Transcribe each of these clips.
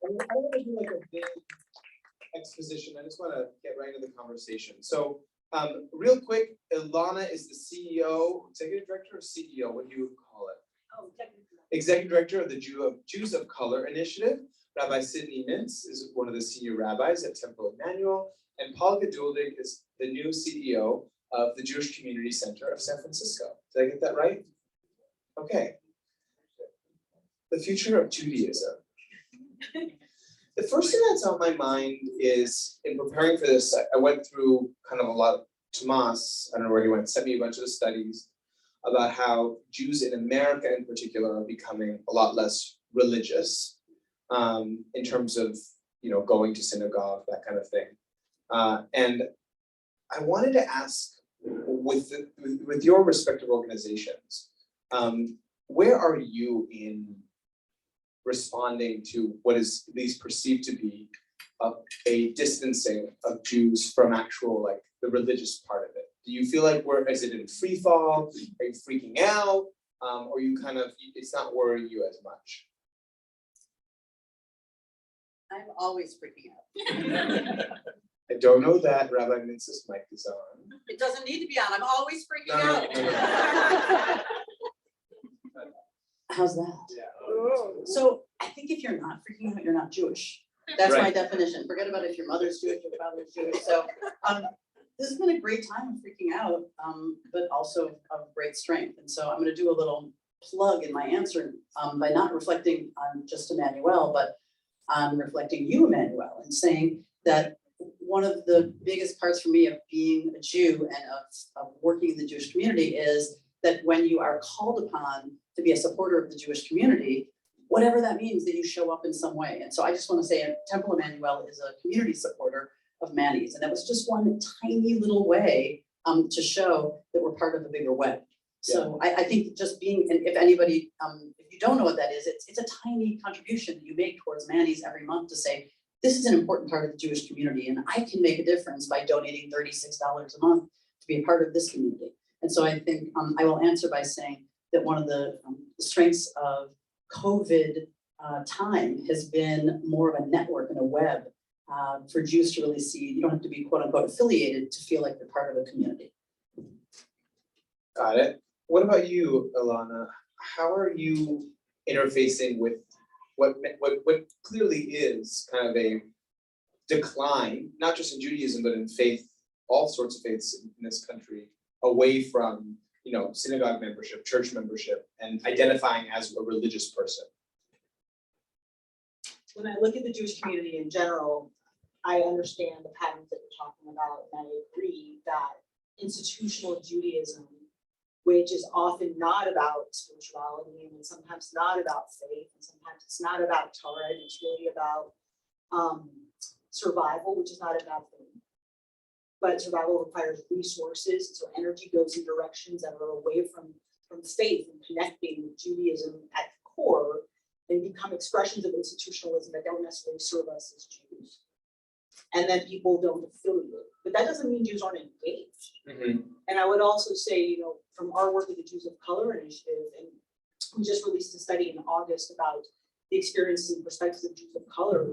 I don't want to do like a big exposition. I just want to get right into the conversation. So, real quick, Ilana is the CEO, executive director, or CEO? What do you call it? Oh, Executive director of the Jews of Color Initiative. Rabbi Sidney Mintz is one of the senior rabbis at Temple Emmanuel, and Paul Geduldig is the new CEO of the Jewish Community Center of San Francisco. Did I get that right? Okay. The future of Judaism. The first thing that's on my mind is, in preparing for this, I went through kind of a lot of Tomas, I don't know where he went, sent me a bunch of studies about how Jews in America in particular are becoming a lot less religious in terms of, going to synagogue, that kind of thing. And I wanted to ask, with your respective organizations, where are you in responding to what is at least perceived to be a distancing of Jews from actual, like, the religious part of it? Do you feel like is it in free fall? Are you freaking out? Or you kind of, it's not worrying you as much? I'm always freaking out. I don't know that. Rabbi Mintz's mic is on. It doesn't need to be on. I'm always freaking No. out. How's that? Yeah. So I think if you're not freaking out, you're not Jewish. That's my Right. definition. Forget about if your mother's Jewish, your father's Jewish. So this has been a great time of freaking out, but also of great strength. And so I'm going to do a little plug in my answer by not reflecting on just Emmanuel, but on reflecting you, Emmanuel, and saying that one of the biggest parts for me of being a Jew and of working in the Jewish community is that when you are called upon to be a supporter of the Jewish community, whatever that means, that you show up in some way. And so I just want to say Temple Emmanuel is a community supporter of Manny's. And that was just one tiny little way to show that we're part of a bigger web. So I think just being, and if anybody, if you don't know what that is, it's a tiny contribution that you make towards Manny's every month to say, this is an important part of the Jewish community, and I can make a difference by donating $36 a month to be a part of this community. And so I think I will answer by saying that one of the strengths of COVID time has been more of a network and a web for Jews to really see. You don't have to be quote unquote affiliated to feel like they're part of a community. Got it. What about you, Ilana? How are you interfacing with what clearly is kind of a decline, not just in Judaism, but in faith, all sorts of faiths in this country, away from, synagogue membership, church membership, and identifying as a religious person? When I look at the Jewish community in general, I understand the patterns that you're talking about, and I agree that institutional Judaism, which is often not about spirituality, and sometimes not about faith, and sometimes it's not about Torah, and it's really about survival, which is not a bad thing. But survival requires resources, and so energy goes in directions that are away from faith and connecting with Judaism at the core, and become expressions of institutionalism that don't necessarily serve us as Jews. And then people don't affiliate. But that doesn't mean Jews aren't engaged. Mm-hmm. And I would also say, from our work with the Jews of Color Initiative, and we just released a study in August about the experiences and perspectives of Jews of color.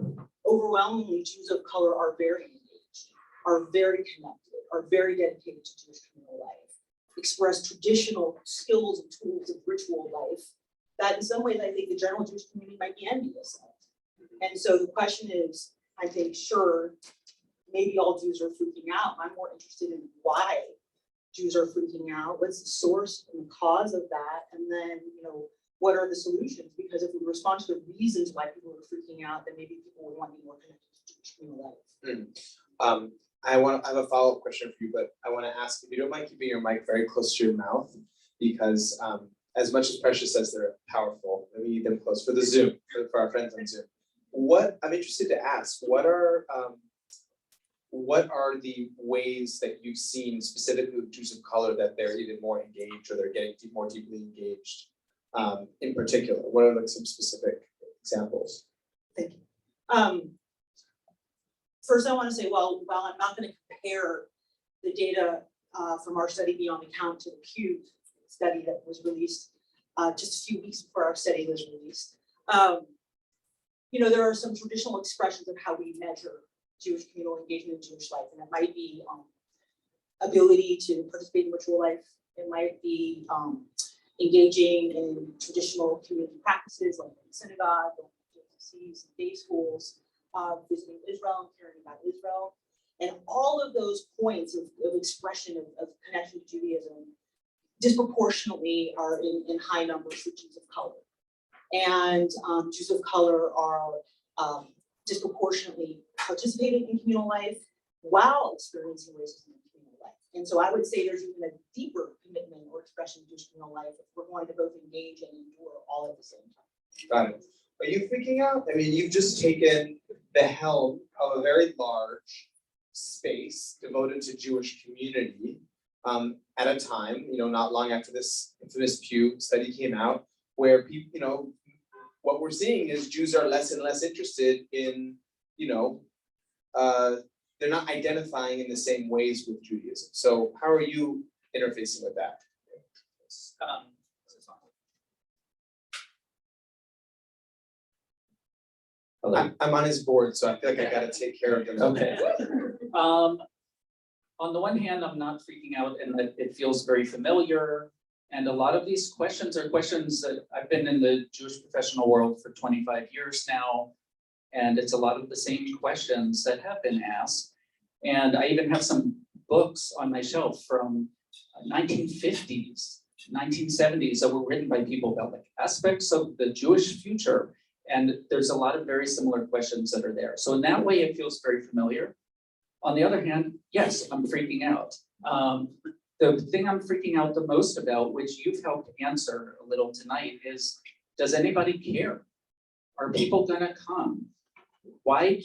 Overwhelmingly, Jews of color are very engaged, are very connected, are very dedicated to Jewish communal life, express traditional skills and tools of ritual life that in some ways I think the general Jewish community might be envious of. And so the question is, I think, sure, maybe all Jews are freaking out. I'm more interested in why Jews are freaking out. What's the source and the cause of that? And then, what are the solutions? Because if we respond to the reasons why people are freaking out, then maybe people would want to be more connected to Jewish communal life. I have a follow-up question for you, but I want to ask if you don't mind keeping your mic very close to your mouth, because as much as Precious says they're powerful, and we need them close for the Zoom, for our friends on Zoom. I'm interested to ask, what are the ways that you've seen specifically with Jews of color that they're even more engaged, or they're getting more deeply engaged in particular? What are some specific examples? Thank you. First, I want to say, while I'm not going to compare the data from our study Beyond Account to the Pew study that was released just a few weeks before our study was released, you know, there are some traditional expressions of how we measure Jewish communal engagement in Jewish life, and it might be ability to participate in ritual life. It might be engaging in traditional community practices like in synagogue, JCCs, day schools, visiting Israel and hearing about Israel. And all of those points of expression of connection to Judaism disproportionately are in high numbers for Jews of color. And Jews of color are disproportionately participating in communal life while experiencing racism in communal life. And so I would say there's even a deeper commitment or expression of Jewish communal life if we're going to both engage and endure all at the same time. Got it. Are you freaking out? I mean, you've just taken the helm of a very large space devoted to Jewish community at a time, you know, not long after this infamous Pew study came out, where people, you know, what we're seeing is Jews are less and less interested in, you know, they're not identifying in the same ways with Judaism. So how are you interfacing with that? I'm on his board, so I feel like I gotta take care of them. Okay. On the one hand, I'm not freaking out and that it feels very familiar. And a lot of these questions are questions that I've been in the Jewish professional world for 25 years now. And it's a lot of the same questions that have been asked. And I even have some books on my shelf from 1950s, 1970s that were written by people about like aspects of the Jewish future. And there's a lot of very similar questions that are there. So in that way, it feels very familiar. On the other hand, yes, I'm freaking out. The thing I'm freaking out the most about, which you've helped answer a little tonight, is does anybody care? Are people gonna come? Why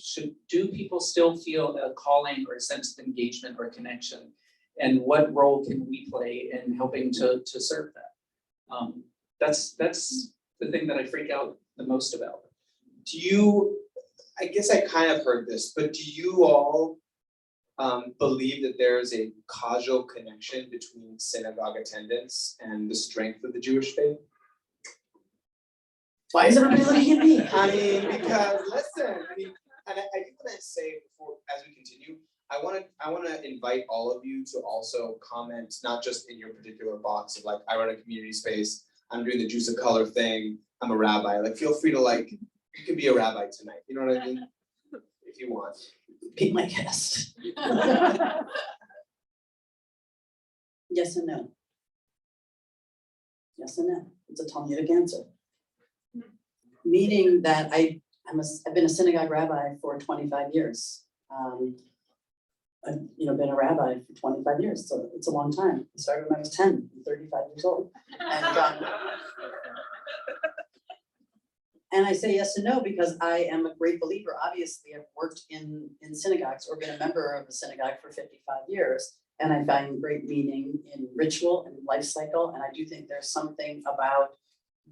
do people still feel a calling or a sense of engagement or connection? And what role can we play in helping to serve that? That's the thing that I freak out the most about. Do you, I guess I kind of heard this, but do you all believe that there is a causal connection between synagogue attendance and the strength of the Jewish faith? Why is everybody looking at me? I mean, because listen, I mean, and I think what I say before, as we continue, I want to invite all of you to also comment, not just in your particular box of like, I run a community space, I'm doing the Jews of color thing, I'm a rabbi. Like, feel free to like, you can be a rabbi tonight. You know what I mean? If you want. Be my guest. Yes and no. Yes and no. It's a Talmudic answer. Meaning that I've been a synagogue rabbi for 25 years. I've been a rabbi for 25 years, so it's a long time. I started when I was 10, I'm 35 years old. And I say yes and no because I am a great believer. Obviously, I've worked in synagogues or been a member of a synagogue for 55 years. And I find great meaning in ritual and life cycle. And I do think there's something about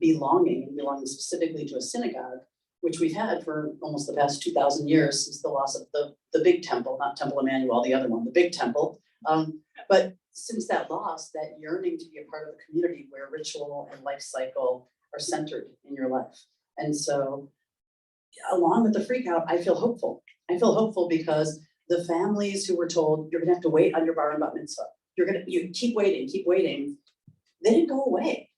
belonging and belonging specifically to a synagogue, which we've had for almost the past 2,000 years since the loss of the big temple, not Temple Emmanuel, the other one, the big temple. But since that loss, that yearning to be a part of the community where ritual and life cycle are centered in your life. And so along with the freak out, I feel hopeful. I feel hopeful because the families who were told, you're gonna have to wait on your bar and bat mitzvah. You keep waiting. They didn't go away.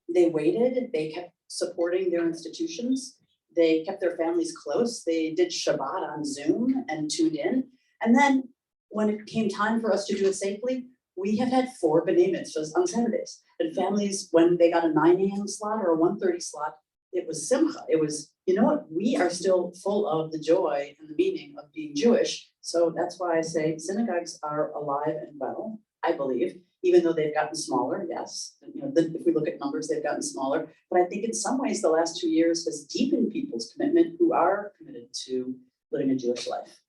They waited, they kept supporting their institutions. They kept their families close. They did Shabbat on Zoom and tuned in. And then when it came time for us to do it safely, we have had 4 B'nai Mitzvahs on Saturdays. And families, when they got a 9 a.m. slot or a 1:30 slot, it was simcha. It was, you know what, we are still full of the joy and the meaning of being Jewish. So that's why I say synagogues are alive and well, I believe, even though they've gotten smaller, yes. If we look at numbers, they've gotten smaller. But I think in some ways, the last 2 years has deepened people's commitment who are committed to living a Jewish life.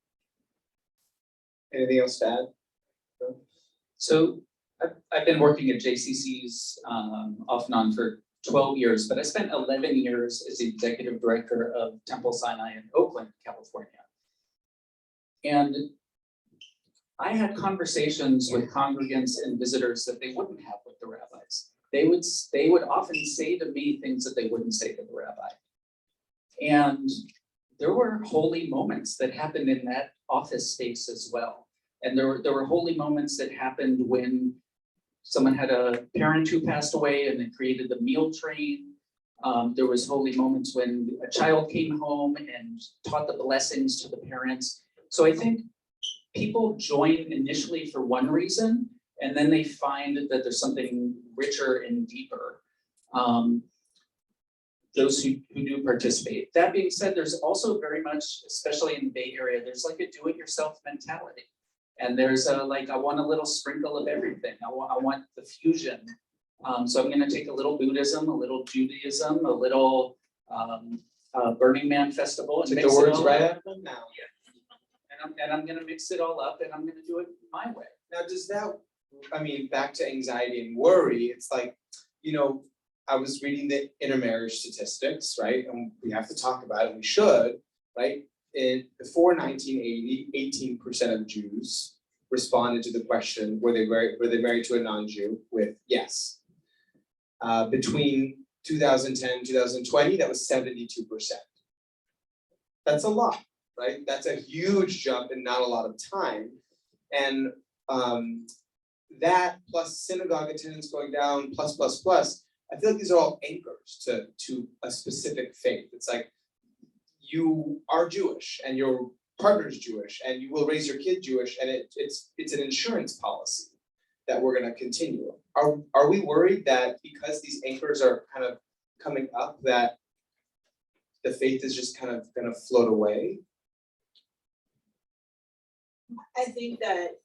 Anything else to add? So I've been working at JCC's off and on for 12 years, but I spent 11 years as the executive director of Temple Sinai in Oakland, California. And I had conversations with congregants and visitors that they wouldn't have with the rabbis. They would often say to me things that they wouldn't say to the rabbi. And there were holy moments that happened in that office space as well. And there were holy moments that happened when someone had a parent who passed away and it created the meal train. There was holy moments when a child came home and taught the blessings to the parents. So I think people join initially for one reason, and then they find that there's something richer and deeper. Those who do participate. That being said, there's also very much, especially in the Bay Area, there's like a do-it-yourself mentality. And there's a like, I want a little sprinkle of everything. I want the fusion. So I'm gonna take a little Buddhism, a little Judaism, a little Burning Man festival. And Took mix the it words all right up. out of them now. And I'm gonna mix it all up and I'm gonna do it my way. Now, does that, I mean, back to anxiety and worry, it's like, you know, I was reading the intermarriage statistics, right? And we have to talk about it, we should, right? Before 1980, 18% of Jews responded to the question, were they married to a non-Jew, with yes. Between 2010, 2020, that was 72%. That's a lot, right? That's a huge jump in not a lot of time. And that plus synagogue attendance going down, plus, I feel like these are all anchors to a specific faith. It's like, you are Jewish and your partner's Jewish and you will raise your kid Jewish, and it's an insurance policy that we're gonna continue. Are we worried that because these anchors are kind of coming up, that the faith is just kind of gonna float away? I think that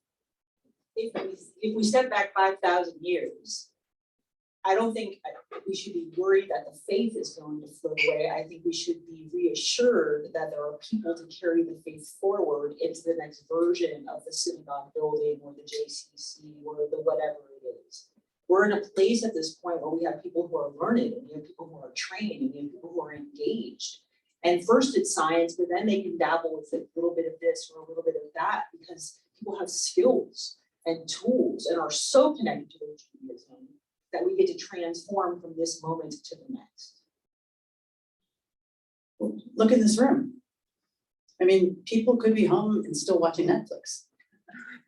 if we step back 5,000 years, I don't think we should be worried that the faith is going to float away. I think we should be reassured that there are people to carry the faith forward into the next version of the synagogue building or the JCC or the whatever it is. We're in a place at this point where we have people who are learned, and we have people who are trained, and we have people who are engaged. And first it's science, but then they can dabble with a little bit of this or a little bit of that, because people have skills and tools and are so connected to their Judaism that we get to transform from this moment to the next. Look in this room. I mean, people could be home and still watching Netflix.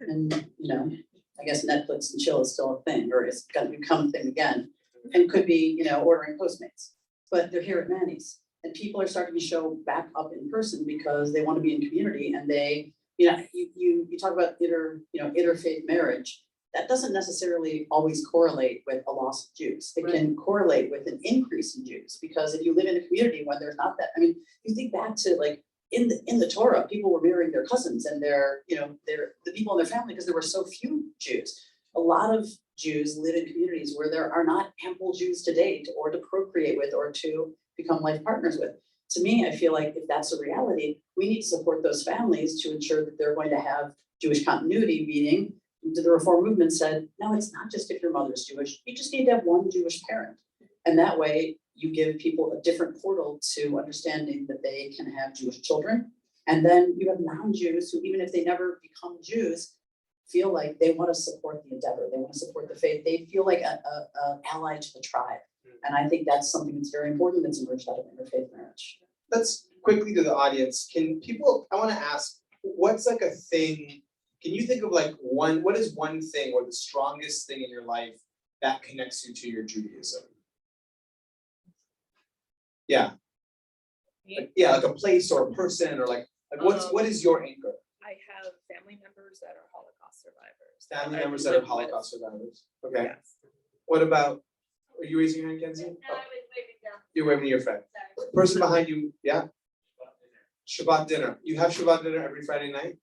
And, you know, I guess Netflix and chill is still a thing, or it's gonna become a thing again. And could be, you know, ordering Postmates, but they're here at Manny's. And people are starting to show back up in person because they want to be in community, and they, you know, you talk about interfaith marriage. That doesn't necessarily always correlate with a loss of Jews. It can correlate with an increase in Jews, because if you live in a community when there's not that, I mean, you think back to like in the Torah, people were marrying their cousins and the people in their family, because there were so few Jews. A lot of Jews live in communities where there are not ample Jews to date or to procreate with or to become life partners with. To me, I feel like if that's a reality, we need to support those families to ensure that they're going to have Jewish continuity, meaning the Reform movement said, no, it's not just if your mother's Jewish, you just need to have one Jewish parent. And that way you give people a different portal to understanding that they can have Jewish children. And then you have non-Jews who, even if they never become Jews, feel like they want to support the endeavor, they want to support the faith, they feel like an ally to the tribe. And I think that's something that's very important that's emerged out of interfaith marriage. Let's quickly to the audience, I want to ask, what's like a thing, can you think of like what is one thing or the strongest thing in your life that connects you to your Judaism? Yeah. Like a place or a person, or like what is your anchor? I have family members that are Holocaust survivors. Family I members that are live with. Holocaust survivors. Okay. Yes. What about, are you raising your hand, Kenzie? No, I was waving down. You're waving to your friend. Sorry. Person behind you, yeah? Shabbat dinner. You have Shabbat dinner every Friday night?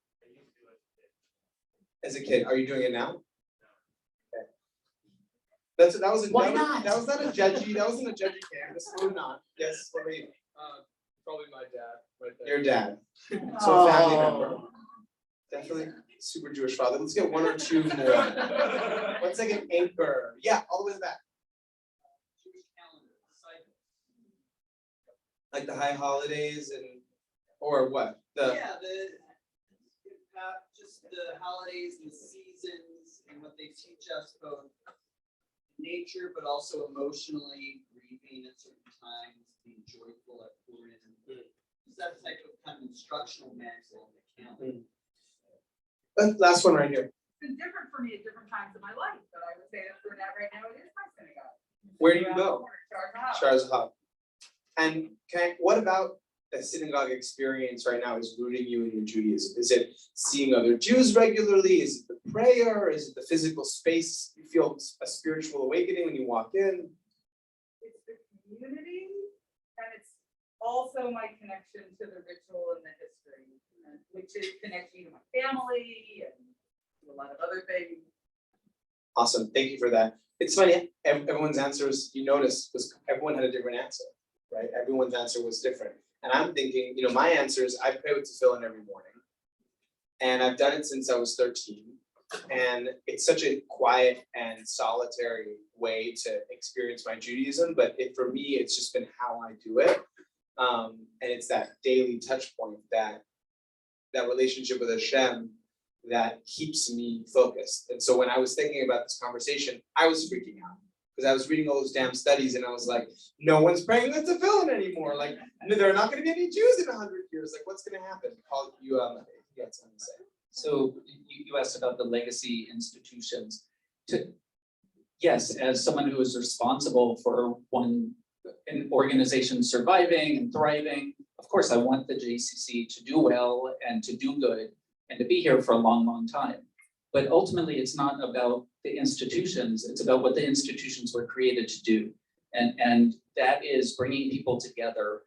As a kid, are you doing it now? Okay. That was not a judgy, that wasn't a judgy canvas, moving on. Yes, what were you? Probably my dad, right there. Your dad. So a family Oh. member. Definitely super Jewish father. Let's get one or two more. What's like an anchor? Yeah, all the way to the back. Jewish calendar, cycle. Like the high holidays or what? Just the holidays and the seasons and what they teach us both nature, but also emotionally grieving at certain times, being joyful at Purim. Just that type of instructional manual and the calendar. Last one right here. It's been different for me at different times in my life, but I would say that for now, right now, it is my synagogue. Where do you go? Charles Shahrzad. And what about the synagogue experience right now is rooting you in your Judaism? Is it seeing other Jews regularly? Is it the prayer? Is it the physical space? You feel a spiritual awakening when you walk in? It's the community, and it's also my connection to the ritual and the history, which is connecting to my family and a lot of other things. Awesome, thank you for that. It's funny, everyone's answers, you notice, was everyone had a different answer, right? Everyone's answer was different. And I'm thinking, my answer is I pray with tefillin every morning. And I've done it since I was 13. And it's such a quiet and solitary way to experience my Judaism, but for me, it's just been how I do it. And it's that daily touch point, that relationship with Hashem that keeps me focused. And so when I was thinking about this conversation, I was freaking out because I was reading all those damn studies and I was like, no one's praying with tefillin anymore. Like, there are not going to be any Jews in 100 years. Like, what's going to happen? Paul, you got something to say. So you asked about the legacy institutions. Yes, as someone who is responsible for an organization surviving and thriving, of course, I want the JCC to do well and to do good and to be here for a long, long time. But ultimately, it's not about the institutions, it's about what the institutions were created to do. And that is bringing people together.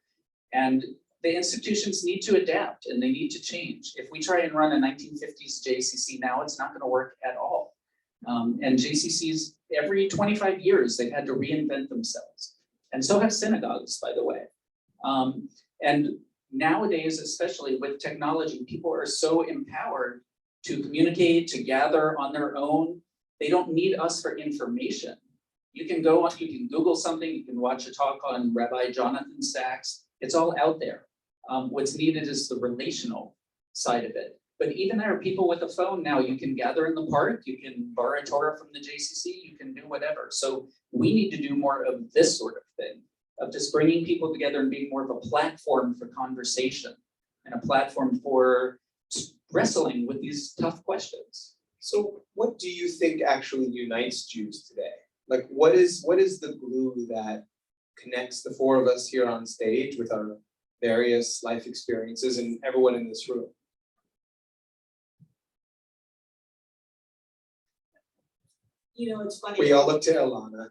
And the institutions need to adapt and they need to change. If we try and run a 1950s JCC now, it's not gonna work at all. And JCCs, every 25 years, they've had to reinvent themselves. And so have synagogues, by the way. And nowadays, especially with technology, people are so empowered to communicate, to gather on their own. They don't need us for information. You can Google something, you can watch a talk on Rabbi Jonathan Sachs. It's all out there. What's needed is the relational side of it. But even there are people with a phone now, you can gather in the park, you can borrow Torah from the JCC, you can do whatever. So we need to do more of this sort of thing, of just bringing people together and being more of a platform for conversation and a platform for wrestling with these tough questions. So what do you think actually unites Jews today? Like, what is the glue that connects the four of us here on stage with our various life experiences and everyone in this room? It's funny. We all look to Ilana.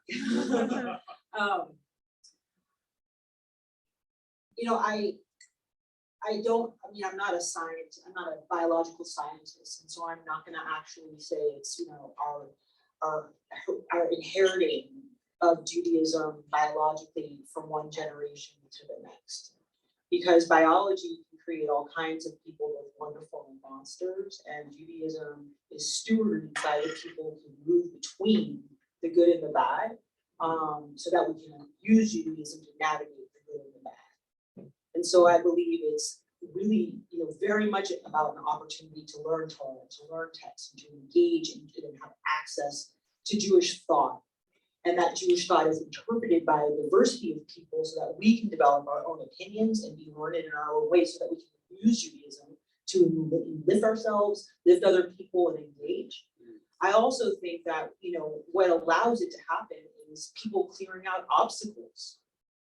I'm not a scientist, I'm not a biological scientist, and so I'm not gonna actually say it's, our inheriting of Judaism biologically from one generation to the next. Because biology can create all kinds of people with wonderful monsters, and Judaism is stewarded by the people who move between the good and the bad, so that we can use Judaism to navigate the good and the bad. And so I believe it's really, very much about an opportunity to learn Torah, to learn text, and to engage and have access to Jewish thought. And that Jewish thought is interpreted by a diversity of people so that we can develop our own opinions and be learned in our own ways so that we can use Judaism to lift ourselves, lift other people, and engage. I also think that, what allows it to happen is people clearing out obstacles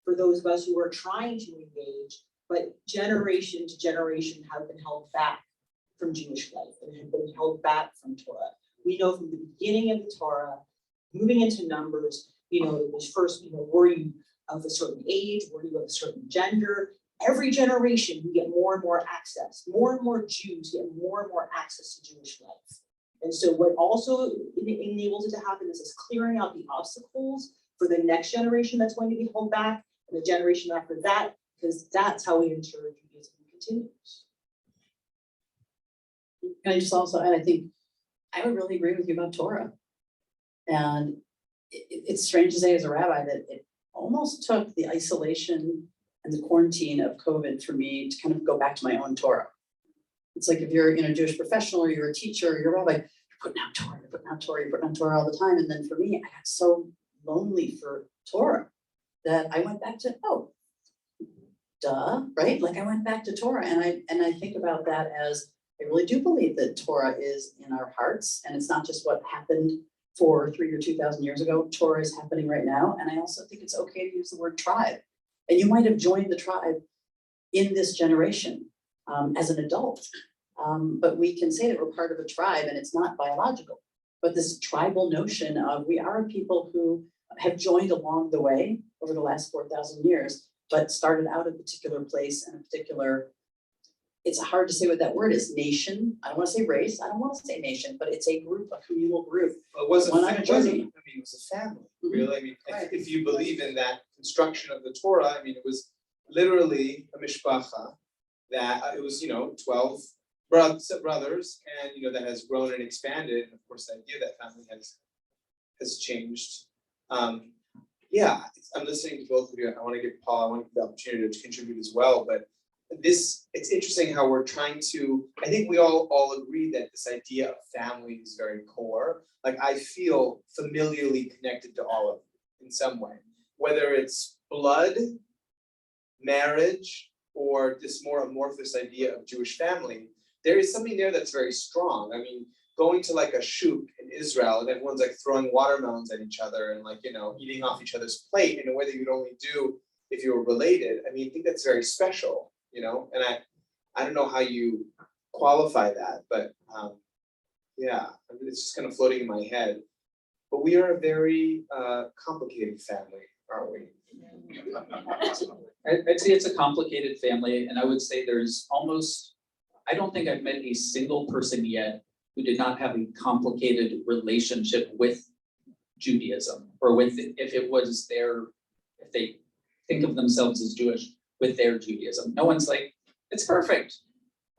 for those of us who are trying to engage, but generation to generation have been held back from Jewish life and have been held back from Torah. We know from the beginning of the Torah, moving into Numbers, it was first, were you of a certain age, were you of a certain gender? Every generation, we get more and more access. More and more Jews get more and more access to Jewish life. And so what also enables it to happen is this clearing out the obstacles for the next generation that's going to be held back, and the generation after that, because that's how we ensure Judaism continues. Can I just also add, I think I would really agree with you about Torah. And it's strange to say as a rabbi that it almost took the isolation and the quarantine of COVID for me to kind of go back to my own Torah. It's like if you're a Jewish professional or you're a teacher or you're a rabbi, you're putting out Torah, you're putting out Torah, you're putting out Torah all the time. And then for me, I got so lonely for Torah that I went back to, duh, right? Like I went back to Torah and I think about that as, I really do believe that Torah is in our hearts, and it's not just what happened for 3,000 or 2,000 years ago. Torah is happening right now, and I also think it's okay to use the word tribe. And you might have joined the tribe in this generation as an adult, but we can say that we're part of a tribe, and it's not biological. But this tribal notion of we are people who have joined along the way over the last 4,000 years, but started out a particular place and a particular, it's hard to say what that word is, nation. I don't want to say race, I don't want to say nation, but it's a group, a communal group. Well, it wasn't, Went on a it wasn't, I journey. mean, it was a family, Mhm. really. I mean, Right. if you believe in that construction of the Torah, I mean, it was literally a mishpacha that it was, 12 brothers, and, that has grown and expanded. And of course, the idea that family has changed. Yeah, I'm listening to both of you. I want to give the opportunity to contribute as well, but it's interesting how we're trying to, I think we all agree that this idea of family is very core. Like I feel familially connected to all of you in some way, whether it's blood, marriage, or this more amorphous idea of Jewish family. There is something there that's very strong. I mean, going to like a shuk in Israel and everyone's like throwing watermelons at each other and like, eating off each other's plate in a way that you'd only do if you were related. I mean, I think that's very special, and I don't know how you qualify that, but yeah, I mean, it's just kind of floating in my head. But we are a very complicated family, aren't we? I'd say it's a complicated family, and I would say I don't think I've met a single person yet who did not have a complicated relationship with Judaism, or if they think of themselves as Jewish, with their Judaism. No one's like, it's perfect.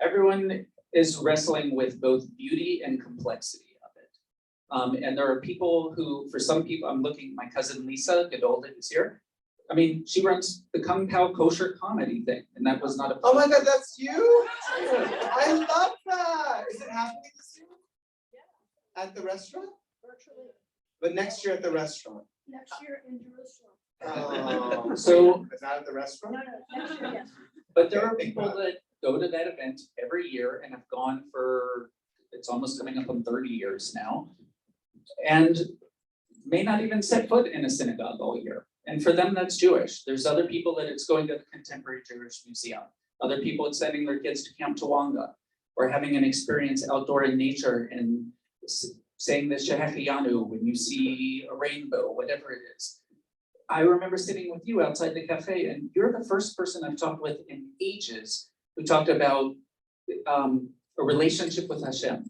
Everyone is wrestling with both beauty and complexity of it. And there are people who, for some people, I'm looking, my cousin Lisa Geduldig is here. I mean, she runs the Kung Pao kosher comedy thing, and that was not a. Oh my God, that's you? I love that. Is it happening this year? Yeah. At the restaurant? Virtually But next year at the restaurant. next year in Jerusalem. Oh, So- it's not at the restaurant? No, next year, yes. But there are Okay, thank people God. that go to that event every year and have gone for, it's almost coming up on 30 years now, and may not even set foot in a synagogue all year. And for them, that's Jewish. There's other people that it's going to the Contemporary Jewish Museum. Other people it's sending their kids to Camp Tawanga, or having an experience outdoor in nature and saying the Shehecheyanu when you see a rainbow, whatever it is. I remember sitting with you outside the cafe, and you're the first person I've talked with in ages who talked about a relationship with Hashem.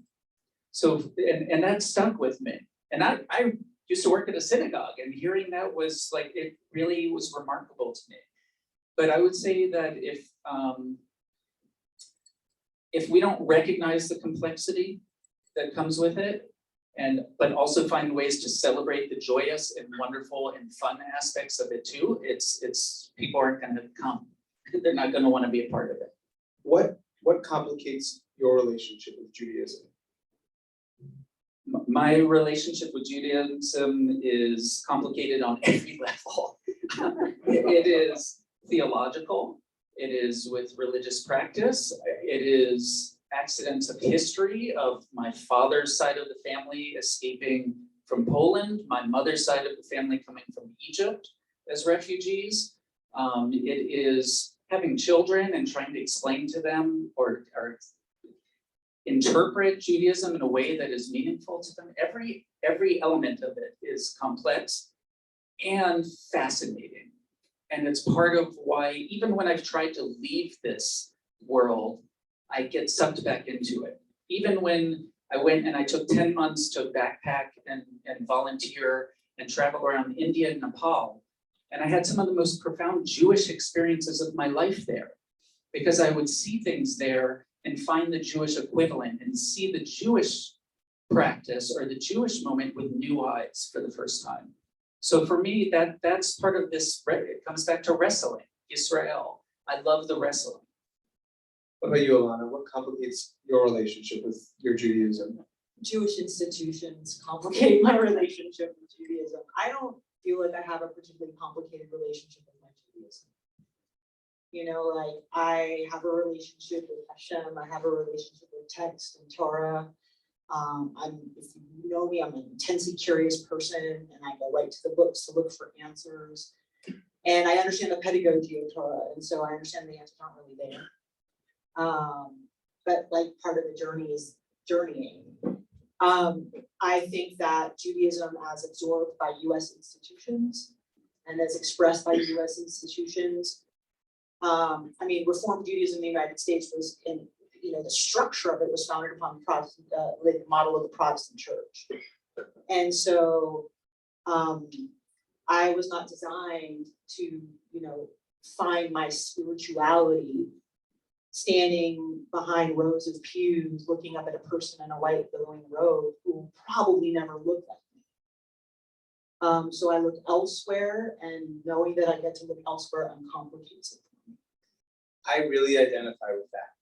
So, and that stuck with me. And I used to work at a synagogue, and hearing that was like, it really was remarkable to me. But I would say that if we don't recognize the complexity that comes with it, but also find ways to celebrate the joyous and wonderful and fun aspects of it too, it's people aren't going to come. They're not going to want to be a part of it. What complicates your relationship with Judaism? My relationship with Judaism is complicated on every level. It is theological, it is with religious practice, it is accidents of history of my father's side of the family escaping from Poland, my mother's side of the family coming from Egypt as refugees. It is having children and trying to explain to them or interpret Judaism in a way that is meaningful to them. Every element of it is complex and fascinating. And it's part of why, even when I've tried to leave this world, I get sucked back into it. Even when I went and I took 10 months to backpack and volunteer and travel around India and Nepal. And I had some of the most profound Jewish experiences of my life there, because I would see things there and find the Jewish equivalent and see the Jewish practice or the Jewish moment with new eyes for the first time. So for me, that's part of this, it comes back to wrestling, Israel. I love the wrestling. What about you, Ilana? What complicates your relationship with your Judaism? Jewish institutions complicate my relationship with Judaism. I don't feel like I have a particularly complicated relationship with my Judaism. You know, like I have a relationship with Hashem, I have a relationship with text and Torah. If you know me, I'm an intensely curious person and I go right to the books to look for answers. And I understand the pedagogy of Torah, and so I understand the answers aren't really there. But like part of the journey is journeying. I think that Judaism as absorbed by US institutions and as expressed by US institutions. I mean, Reform Judaism in the United States was in, you know, the structure of it was founded upon the Protestant, the model of the Protestant church. And so I was not designed to, you know, find my spirituality standing behind rows of pews, looking up at a person in a white billowing robe who probably never looked like me. So I look elsewhere, and knowing that I get to look elsewhere uncomplicates it. I really identify with that.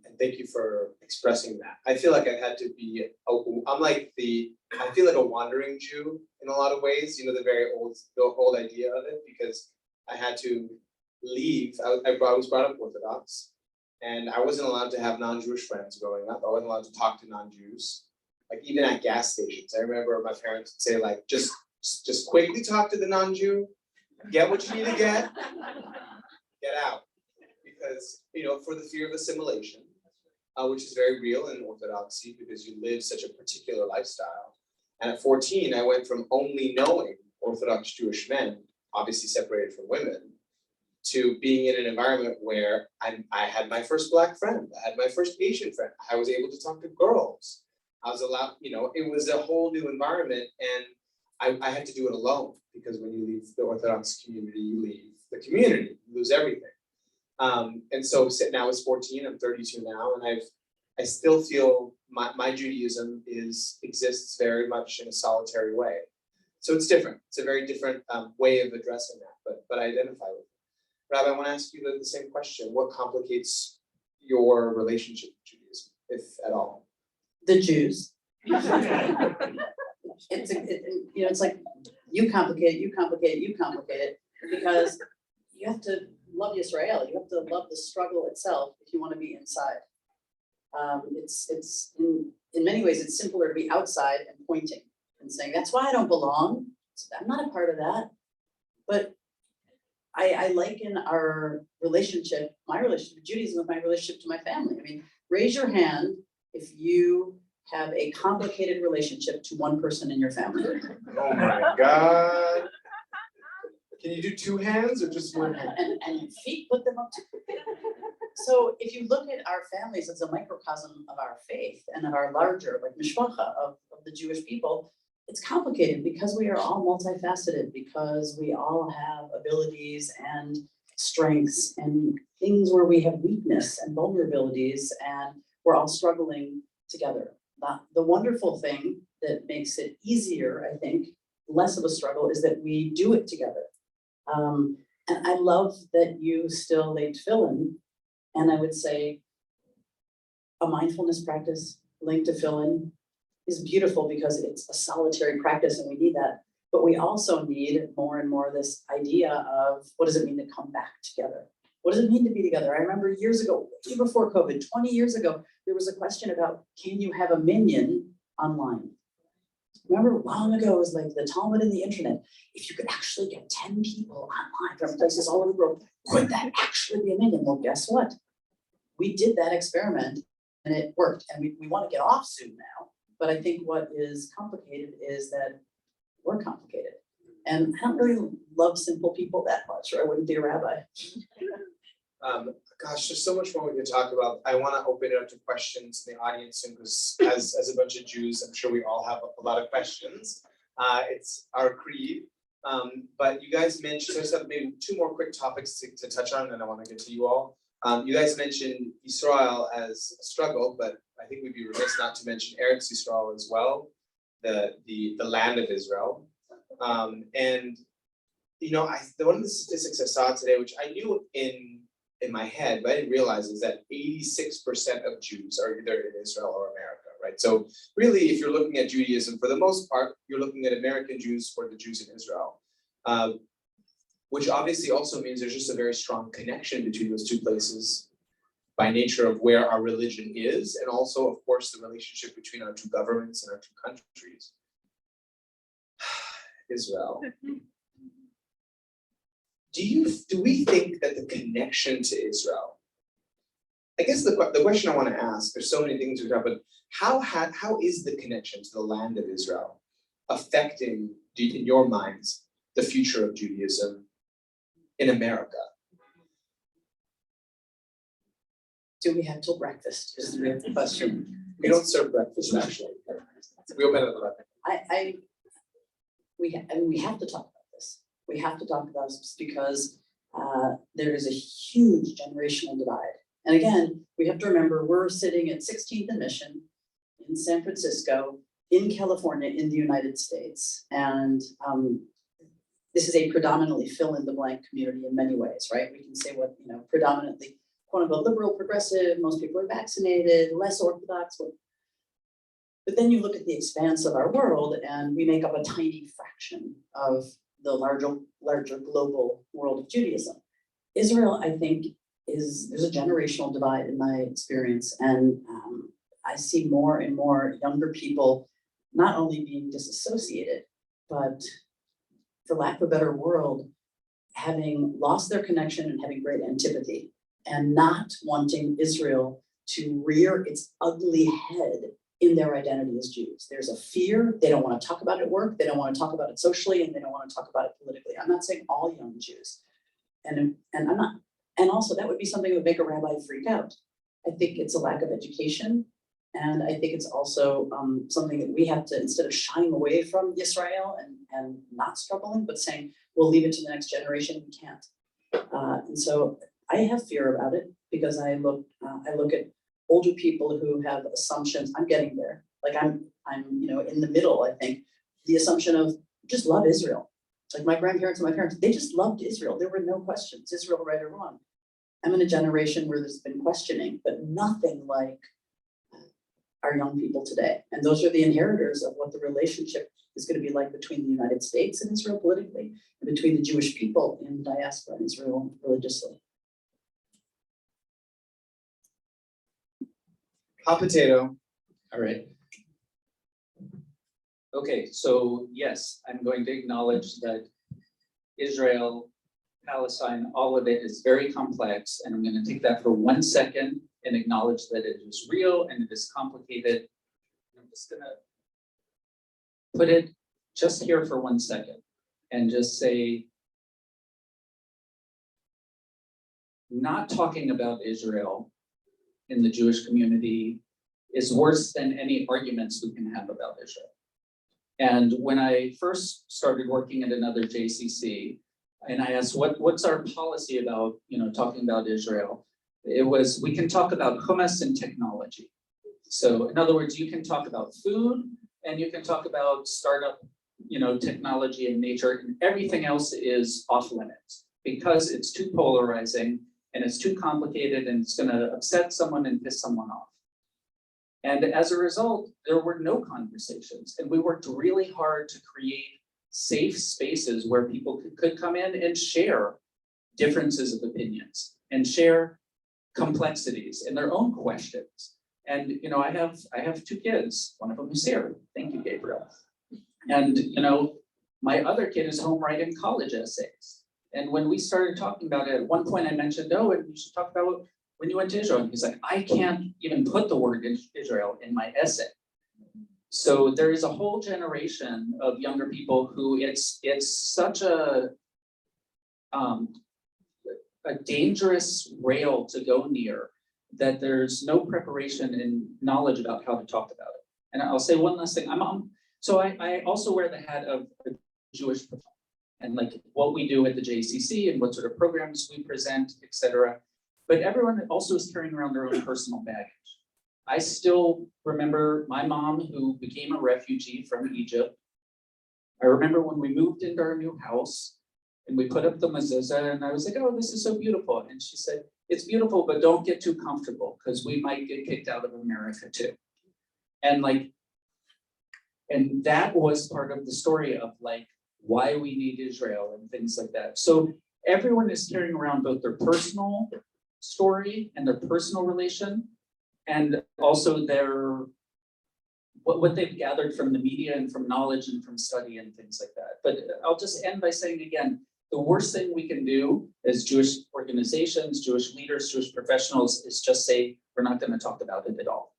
And thank you for expressing that. I feel like I've had to be, I feel like a wandering Jew in a lot of ways, you know, the old idea of it, because I had to leave. I was brought up Orthodox, and I wasn't allowed to have non-Jewish friends growing up. I wasn't allowed to talk to non-Jews. Like even at gas stations, I remember my parents would say like, just quickly talk to the non-Jew, get what you need to get out. Because, you know, for the fear of assimilation, which is very real in Orthodoxy because you live such a particular lifestyle. And at 14, I went from only knowing Orthodox Jewish men, obviously separated from women, to being in an environment where I had my first Black friend, I had my first Asian friend, I was able to talk to girls. I was allowed, you know, it was a whole new environment, and I had to do it alone, because when you leave the Orthodox community, you leave the community, you lose everything. And so now it's 14, I'm 32 now, and I still feel my Judaism exists very much in a solitary way. So it's different. It's a very different way of addressing that, but I identify with it. Rabbi, I want to ask you the same question. What complicates your relationship with Judaism, if at all? The Jews. It's like you complicate it, because you have to love Yisrael. You have to love the struggle itself if you want to be inside. It's in many ways it's simpler to be outside and pointing and saying that's why I don't belong. I'm not a part of that. But I liken our relationship, my relationship with Judaism, with my relationship to my family. I mean, raise your hand if you have a complicated relationship to one person in your family. Oh my God. Can you do two hands or just one hand? And your feet, put them up to. So if you look at our families as a microcosm of our faith and of our larger, like mishpacha of the Jewish people, it's complicated because we are all multifaceted, because we all have abilities and strengths and things where we have weakness and vulnerabilities, and we're all struggling together. The wonderful thing that makes it easier, I think, less of a struggle, is that we do it together. And I love that you still laid tefillin, and I would say a mindfulness practice linked to tefillin is beautiful because it's a solitary practice and we need that. But we also need more and more this idea of what does it mean to come back together? What does it mean to be together? I remember years ago, way before COVID, 20 years ago, there was a question about, can you have a minyan online? Remember long ago, it was like the Talmud and the internet. If you could actually get 10 people online from places all over the world, could that actually be a minyan? Well, guess what? We did that experiment and it worked, and we want to get off soon now. But I think what is complicated is that we're complicated. And I don't really love simple people that much, or I wouldn't be a rabbi. Gosh, there's so much more we can talk about. I want to open it up to questions in the audience soon, because as a bunch of Jews, I'm sure we all have a lot of questions. It's our creed. But you guys mentioned, so I just have maybe two more quick topics to touch on, and then I want to get to you all. You guys mentioned Israel as a struggle, but I think we'd be remiss not to mention Eretz Yisrael as well, the land of Israel. And you know, one of the statistics I saw today, which I knew in my head, but I didn't realize, is that 86% of Jews are either in Israel or America, right? So really, if you're looking at Judaism, for the most part, you're looking at American Jews or the Jews in Israel. which obviously also means there's just a very strong connection between those two places by nature of where our religion is, and also, of course, the relationship between our two governments and our two countries. Israel. Do we think that the connection to Israel, I guess the question I want to ask, there's so many things we talk about, how is the connection to the land of Israel affecting, in your minds, the future of Judaism in America? Do we have till breakfast is the real question. We don't serve breakfast, actually. We open at 11. We have to talk about this. We have to talk about this because there is a huge generational divide. And again, we have to remember we're sitting at 16th and Mission in San Francisco, in California, in the United States. And this is a predominantly fill in the blank community in many ways, right? We can say what, predominantly quote unquote liberal, progressive, most people are vaccinated, less orthodox. But then you look at the expanse of our world and we make up a tiny fraction of the larger global world of Judaism. Israel, I think, there's a generational divide in my experience. And I see more and more younger people not only being disassociated, but for lack of a better word, having lost their connection and having great antipathy and not wanting Israel to rear its ugly head in their identity as Jews. There's a fear, they don't want to talk about it at work, they don't want to talk about it socially, and they don't want to talk about it politically. I'm not saying all young Jews. And I'm not, and also that would be something that would make a rabbi freak out. I think it's a lack of education. And I think it's also something that we have to, instead of shying away from Israel and not struggling, but saying, we'll leave it to the next generation, we can't. And so I have fear about it because I look at older people who have assumptions. I'm getting there. Like I'm in the middle, I think. The assumption of just love Israel. Like my grandparents and my parents, they just loved Israel. There were no questions, Israel right or wrong. I'm in a generation where there's been questioning, but nothing like our young people today. And those are the inheritors of what the relationship is going to be like between the United States and Israel politically, and between the Jewish people in the diaspora and Israel religiously. Hot potato. All right. Okay, so yes, I'm going to acknowledge that Israel, Palestine, all of it is very complex, and I'm going to take that for 1 second and acknowledge that it is real and it is complicated. I'm just going to put it just here for 1 second and just say, not talking about Israel in the Jewish community is worse than any arguments we can have about Israel. And when I first started working at another JCC, and I asked, what's our policy about, talking about Israel? It was, we can talk about hummus and technology. So in other words, you can talk about food and you can talk about startup, technology and nature, and everything else is off limits because it's too polarizing and it's too complicated and it's gonna upset someone and piss someone off. And as a result, there were no conversations, and we worked really hard to create safe spaces where people could come in and share differences of opinions and share complexities and their own questions. And I have 2 kids. One of them is here. Thank you, Gabriel. And my other kid is home writing college essays. And when we started talking about it, at one point I mentioned, and you should talk about when you went to Israel. And he's like, I can't even put the word Israel in my essay. So there is a whole generation of younger people who it's such a dangerous rail to go near that there's no preparation and knowledge about how to talk about it. And I'll say one last thing. So I also wear the hat of a Jewish professor, and like what we do at the JCC and what sort of programs we present, et cetera. But everyone also is carrying around their own personal baggage. I still remember my mom who became a refugee from Egypt. I remember when we moved into our new house and we put up the mezuzah and I was like, oh, this is so beautiful. And she said, it's beautiful, but don't get too comfortable because we might get kicked out of America too. And that was part of the story of why we need Israel and things like that. So everyone is carrying around both their personal story and their personal relation, and also their what they've gathered from the media and from knowledge and from study and things like that. But I'll just end by saying again, the worst thing we can do as Jewish organizations, Jewish leaders, Jewish professionals is just say, we're not going to talk about it at all.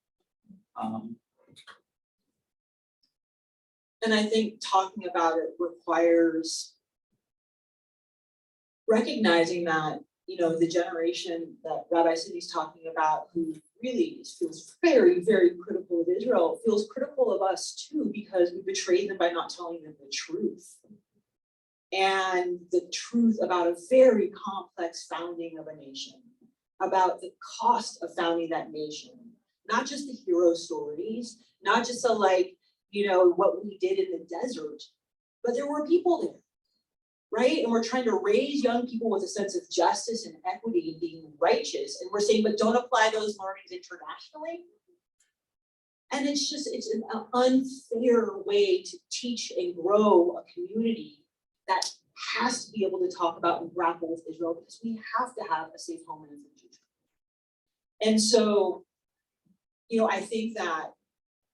And I think talking about it requires recognizing that, you know, the generation that Rabbi Sidney's talking about, who really feels very, very critical of Israel, feels critical of us too, because we betrayed them by not telling them the truth. And the truth about a very complex founding of a nation, about the cost of founding that nation, not just the hero stories, not just what we did in the desert, but there were people there, right? And we're trying to raise young people with a sense of justice and equity and being righteous. And we're saying, but don't apply those learnings internationally. And it's an unfair way to teach and grow a community that has to be able to talk about and grapple with Israel, because we have to have a safe homeland for the Jews. And so, you know, I think that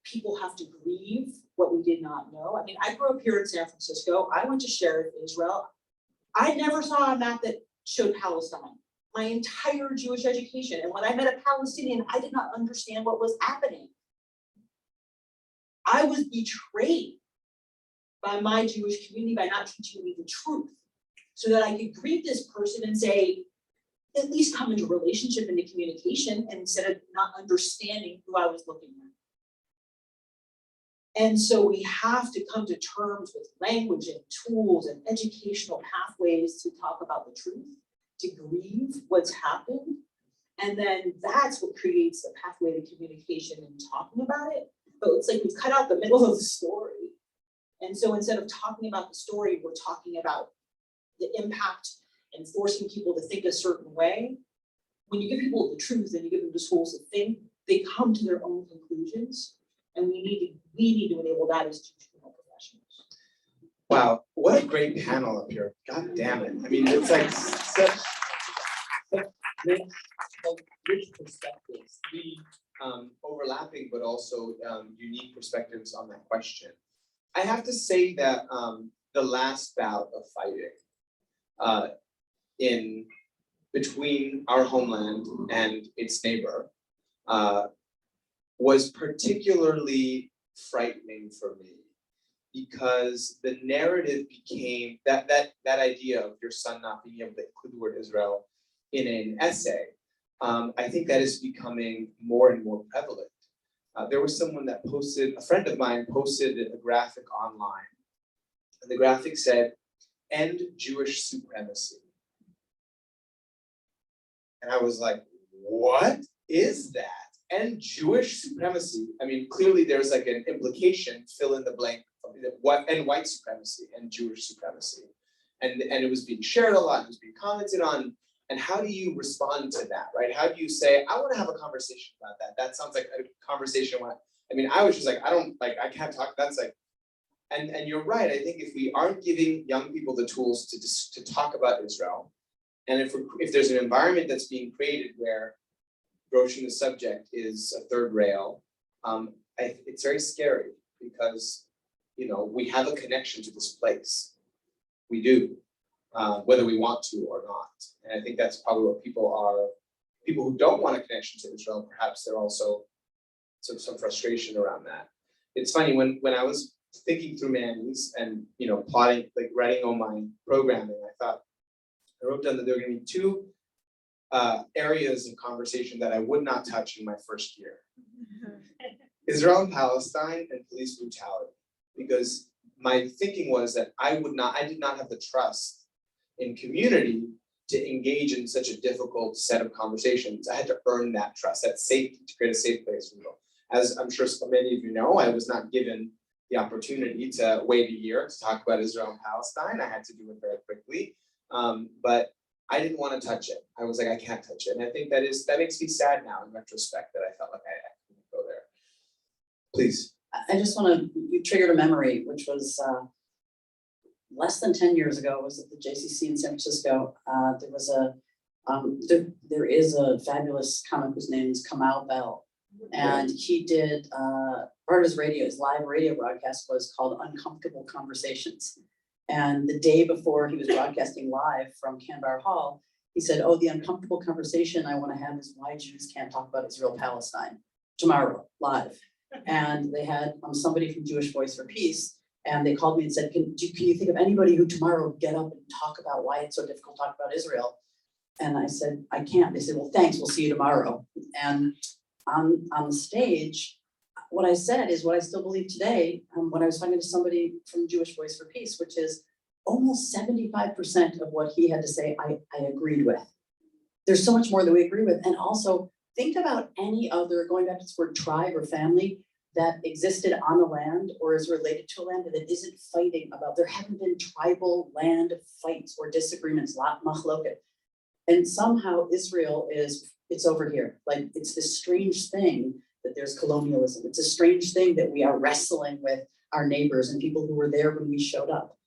people have to grieve what we did not know. I mean, I grew up here in San Francisco. I went to Sheriff, Israel. I never saw a map that showed Palestine my entire Jewish education. And when I met a Palestinian, I did not understand what was happening. I was betrayed by my Jewish community by not teaching me the truth, so that I could greet this person and say, at least come into relationship, into communication, instead of not understanding who I was looking at. And so we have to come to terms with language and tools and educational pathways to talk about the truth, to grieve what's happened. And then that's what creates the pathway to communication and talking about it. But it's like we've cut out the middle of the story. And so instead of talking about the story, we're talking about the impact and forcing people to think a certain way. When you give people the truth and you give them the tools to think, they come to their own conclusions. And we need to enable that as Jewish professionals. Wow, what a great panel up here. God damn it. I mean, it's like such rich perspectives, three overlapping but also unique perspectives on that question. I have to say that the last bout of fighting in between our homeland and its neighbor was particularly frightening for me, because the narrative became that idea of your son not being able to include the word Israel in an essay. I think that is becoming more and more prevalent. There was someone that a friend of mine posted a graphic online, and the graphic said, "End Jewish supremacy." And I was like, what is that? End Jewish supremacy? I mean, clearly there's like an implication, fill in the blank, and white supremacy and Jewish supremacy. And it was being shared a lot, it was being commented on. And how do you respond to that, right? How do you say, I want to have a conversation about that? That sounds like a conversation. I was just like, I can't talk. That's like, and you're right. I think if we aren't giving young people the tools to talk about Israel, and if there's an environment that's being created where broaching the subject is a third rail, it's very scary, because we have a connection to this place. We do. Whether we want to or not. And I think that's probably what people who don't want a connection to Israel, perhaps they're also some frustration around that. It's funny, when I was thinking through Manny's and plotting, like writing on my programming, I wrote down that there were going to be two areas of conversation that I would not touch in my first year. Israel and Palestine and police brutality. Because my thinking was that I did not have the trust in community to engage in such a difficult set of conversations. I had to earn that trust, that safety, to create a safe place for people. As I'm sure so many of you know, I was not given the opportunity to wait a year to talk about Israel and Palestine. I had to do it very quickly, but I didn't want to touch it. I was like, I can't touch it. And I think that makes me sad now in retrospect, that I felt like I couldn't go there. Please. I just want to, you triggered a memory, which was less than 10 years ago, I was at the JCC in San Francisco. There was there is a fabulous comic whose name is Kamau Bell. And he did, part of his live radio broadcast was called Uncomfortable Conversations. And the day before he was broadcasting live from Canberra Hall, he said, oh, the uncomfortable conversation I want to have is why Jews can't talk about Israel-Palestine tomorrow, live. And they had somebody from Jewish Voice for Peace, and they called me and said, can you think of anybody who tomorrow would get up and talk about why it's so difficult to talk about Israel? And I said, I can't. They said, well, thanks, we'll see you tomorrow. And on the stage, what I said is what I still believe today, when I was talking to somebody from Jewish Voice for Peace, which is almost 75% of what he had to say, I agreed with. There's so much more that we agree with. And also think about any other, going back to this word tribe or family, that existed on the land or is related to a land that isn't fighting about, there haven't been tribal land fights or disagreements, machloket. And somehow Israel it's over here. Like it's this strange thing that there's colonialism. It's a strange thing that we are wrestling with our neighbors and people who were there when we showed up.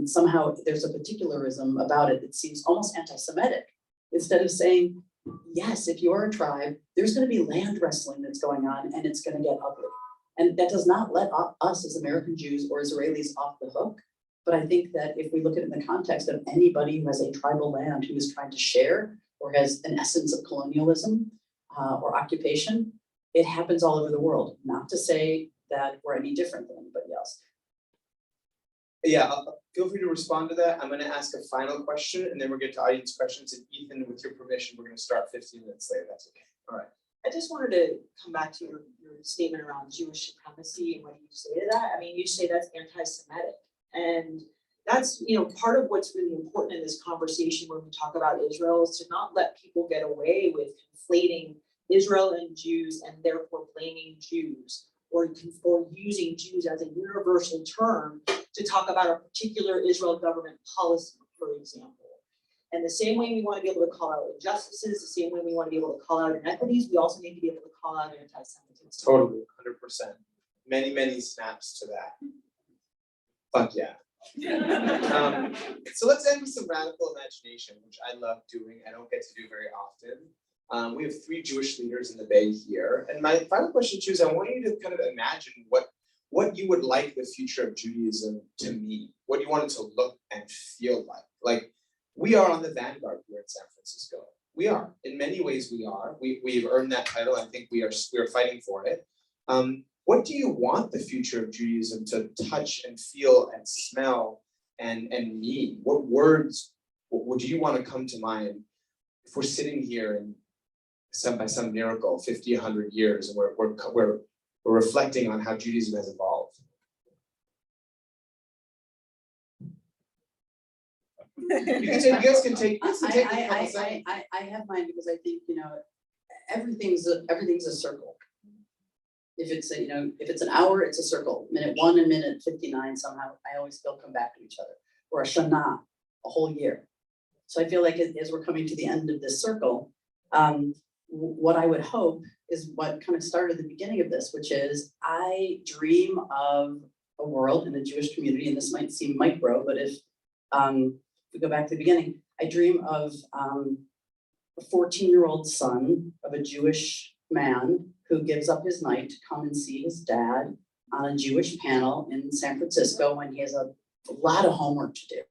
Somehow there's a particularism about it that seems almost anti-Semitic. Instead of saying, yes, if you're a tribe, there's going to be land wrestling that's going on and it's going to get ugly. And that does not let us as American Jews or Israelis off the hook. But I think that if we look at it in the context of anybody who has a tribal land who is trying to share or has an essence of colonialism or occupation, it happens all over the world. Not to say that we're any different than anybody else. Yeah, feel free to respond to that. I'm going to ask a final question and then we'll get to audience questions. And Ethan, with your permission, we're going to start 15 minutes later. That's okay. All right. I just wanted to come back to your statement around Jewish supremacy and what you say to that. I mean, you say that's anti-Semitic. And that's, part of what's really important in this conversation when we talk about Israel is to not let people get away with conflating Israel and Jews and therefore blaming Jews or using Jews as a universal term to talk about a particular Israel government policy, for example. And the same way we want to be able to call out injustices, the same way we want to be able to call out inequities, we also need to be able to call out anti-Semitism. Totally, 100%. Many snaps to that. Fuck yeah. So let's end with some radical imagination, which I love doing. I don't get to do very often. We have 3 Jewish leaders in the Bay here. And my final question to you is I want you to kind of imagine what you would like the future of Judaism to mean, what you want it to look and feel like. Like, we are on the vanguard here in San Francisco. We are. In many ways, we are. We've earned that title. I think we are fighting for it. What do you want the future of Judaism to touch and feel and smell and mean? What words would you want to come to mind if we're sitting here and by some miracle, 50, 100 years, and we're reflecting on how Judaism has evolved? You guys can take a couple seconds. I have mine because I think, everything's a circle. If it's an hour, it's a circle. Minute 1 and minute 59, somehow I always still come back to each other. Or a shana, a whole year. So I feel like as we're coming to the end of this circle, what I would hope is what kind of started the beginning of this, which is I dream of a world in the Jewish community, and this might seem micro, but if we go back to the beginning, I dream of a 14-year-old son of a Jewish man who gives up his night to come and see his dad on a Jewish panel in San Francisco when he has a lot of homework to do.